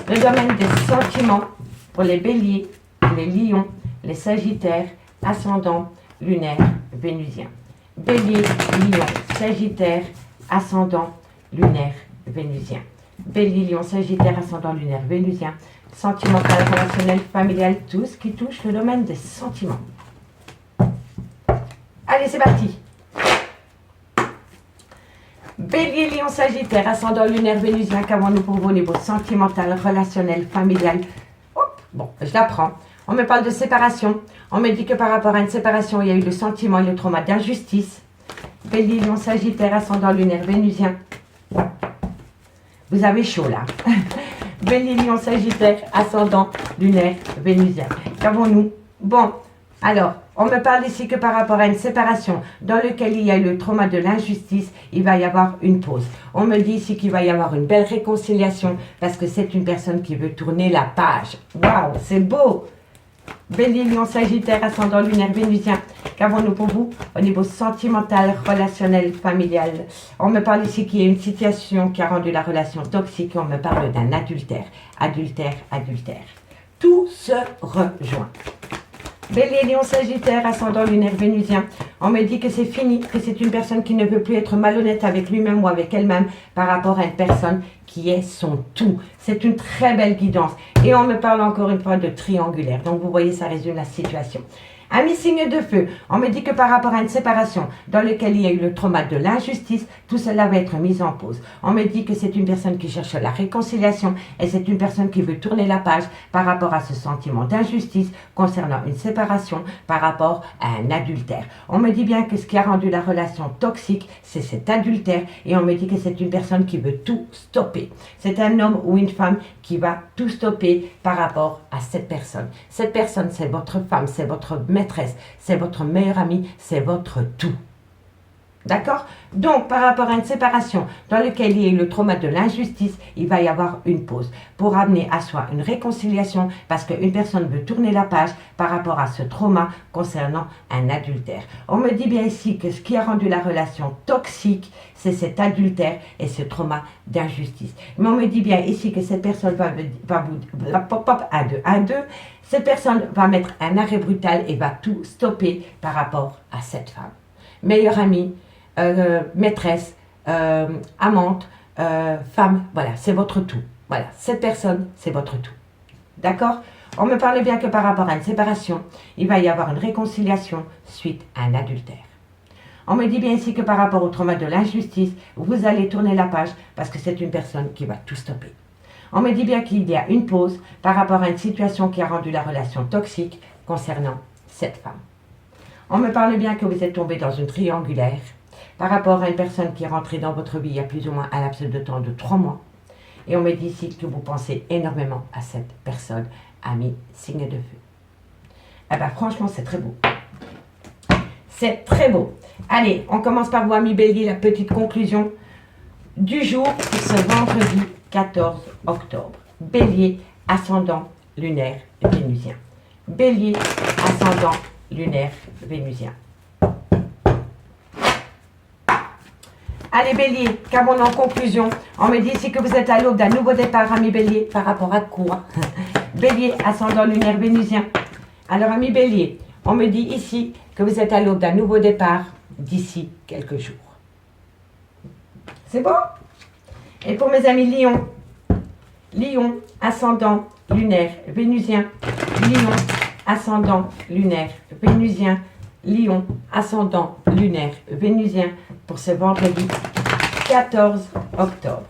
le domaine des sentiments pour les Béliers, les Lions, les Sagittaires, ascendant, lunaire, vénusien. Bélier, Lion, Sagittaire, ascendant, lunaire, vénusien. Bélier, Lion, Sagittaire, ascendant, lunaire, vénusien. Sentimental, relationnel, familial, tout ce qui touche le domaine des sentiments. Allez, c'est parti. Bélier, Lion, Sagittaire, ascendant, lunaire, vénusien, qu'avons-nous pour vous au niveau sentimental, relationnel, familial? Hop, bon, je l'apprends. On me parle de séparation. On me dit que par rapport à une séparation, il y a eu le sentiment et le trauma d'injustice. Bélier, Lion, Sagittaire, ascendant, lunaire, vénusien. Vous avez chaud là. Bélier, Lion, Sagittaire, ascendant, lunaire, vénusien. Qu'avons-nous? Bon, alors, on me parle ici que par rapport à une séparation dans laquelle il y a eu le trauma de l'injustice, il va y avoir une pause. On me dit ici qu'il va y avoir une belle réconciliation parce que c'est une personne qui veut tourner la page. Waouh, c'est beau! Bélier, Lion, Sagittaire, ascendant, lunaire, vénusien. Qu'avons-nous pour vous au niveau sentimental, relationnel, familial? On me parle ici qu'il y a une situation qui a rendu la relation toxique. On me parle d'un adultère. Adultère, adultère. Tout se rejoint. Bélier, Lion, Sagittaire, ascendant, lunaire, vénusien. On me dit que c'est fini, que c'est une personne qui ne veut plus être malhonnête avec lui-même ou avec elle-même par rapport à une personne qui est son tout. C'est une très belle guidance. Et on me parle encore une fois de triangulaire. Donc vous voyez, ça résume la situation. Amis signe de feu, on me dit que par rapport à une séparation dans laquelle il y a eu le trauma de l'injustice, tout cela va être mis en pause. On me dit que c'est une personne qui cherche la réconciliation et c'est une personne qui veut tourner la page par rapport à ce sentiment d'injustice concernant une séparation par rapport à un adultère. On me dit bien que ce qui a rendu la relation toxique, c'est cet adultère et on me dit que c'est une personne qui veut tout stopper. C'est un homme ou une femme qui va tout stopper par rapport à cette personne. Cette personne, c'est votre femme, c'est votre maîtresse, c'est votre meilleure amie, c'est votre tout. D'accord? Donc, par rapport à une séparation dans laquelle il y a eu le trauma de l'injustice, il va y avoir une pause pour amener à soi une réconciliation parce qu'une personne veut tourner la page par rapport à ce trauma concernant un adultère. On me dit bien ici que ce qui a rendu la relation toxique, c'est cet adultère et ce trauma d'injustice. Mais on me dit bien ici que cette personne va vous... cette personne va mettre un arrêt brutal et va tout stopper par rapport à cette femme. Meilleure amie, maîtresse, amante, femme, voilà, c'est votre tout. Voilà, cette personne, c'est votre tout. D'accord? On me parle bien que par rapport à une séparation, il va y avoir une réconciliation suite à un adultère. On me dit bien ici que par rapport au trauma de l'injustice, vous allez tourner la page parce que c'est une personne qui va tout stopper. On me dit bien qu'il y a une pause par rapport à une situation qui a rendu la relation toxique concernant cette femme. On me parle bien que vous êtes tombé dans une triangulaire par rapport à une personne qui est rentrée dans votre vie il y a plus ou moins un laps de temps de 3 mois. Et on me dit ici que vous pensez énormément à cette personne, ami signe de feu. Eh bien franchement, c'est très beau. C'est très beau. Allez, on commence par vous, ami Bélier, la petite conclusion du jour pour ce vendredi 14 octobre. Bélier, ascendant, lunaire, vénusien. Bélier, ascendant, lunaire, vénusien. Allez Bélier, qu'avons-nous en conclusion? On me dit ici que vous êtes à l'aube d'un nouveau départ, ami Bélier, par rapport à quoi? Bélier, ascendant, lunaire, vénusien. Alors ami Bélier, on me dit ici que vous êtes à l'aube d'un nouveau départ d'ici quelques jours. C'est bon? Et pour mes amis Lion, Lion, ascendant, lunaire, vénusien. Lion, ascendant, lunaire, vénusien. Lion, ascendant lunaire vénusien pour ce vendredi 14 octobre.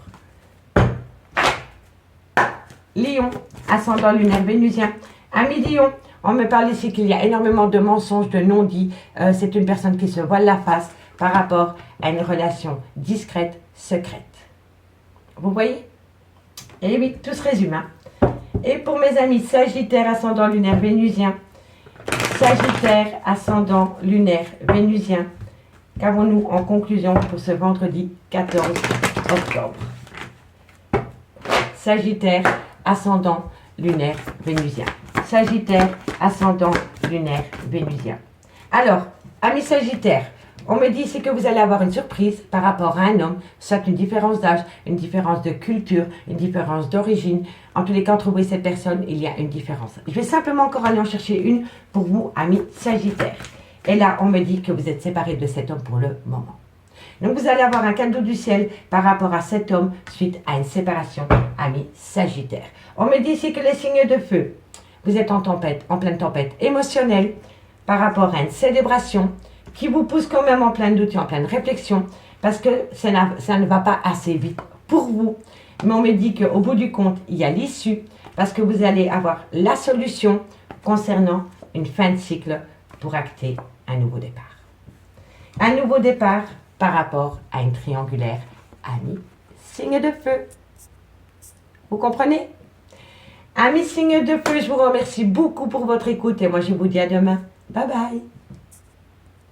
Lion, ascendant lunaire vénusien. Ami Lion, on me parle ici qu'il y a énormément de mensonges, de non-dits. C'est une personne qui se voile la face par rapport à une relation discrète, secrète. Vous voyez? Et oui, tout se résume. Hein? Et pour mes amis Sagittaire, ascendant lunaire vénusien. Sagittaire, ascendant lunaire vénusien. Qu'avons-nous en conclusion pour ce vendredi 14 octobre? Sagittaire, ascendant lunaire vénusien. Sagittaire, ascendant lunaire vénusien. Alors, amis Sagittaire, on me dit ici que vous allez avoir une surprise par rapport à un homme, soit une différence d'âge, une différence de culture, une différence d'origine. En tous les cas, entre vous et cette personne, il y a une différence. Je vais simplement encore aller en chercher une pour vous, amis Sagittaire. Et là, on me dit que vous êtes séparés de cet homme pour le moment. Donc, vous allez avoir un cadeau du ciel par rapport à cet homme suite à une séparation, amis Sagittaire. On me dit ici que les signes de feu, vous êtes en tempête, en pleine tempête émotionnelle par rapport à une célébration qui vous pousse quand même en plein doute et en pleine réflexion parce que ça ne va pas assez vite pour vous. Mais on me dit qu'au bout du compte, il y a l'issue parce que vous allez avoir la solution concernant une fin de cycle pour acter un nouveau départ. Un nouveau départ par rapport à une triangulaire, amis, signe de feu. Vous comprenez? Amis, signe de feu, je vous remercie beaucoup pour votre écoute et moi je vous dis à demain. Bye bye.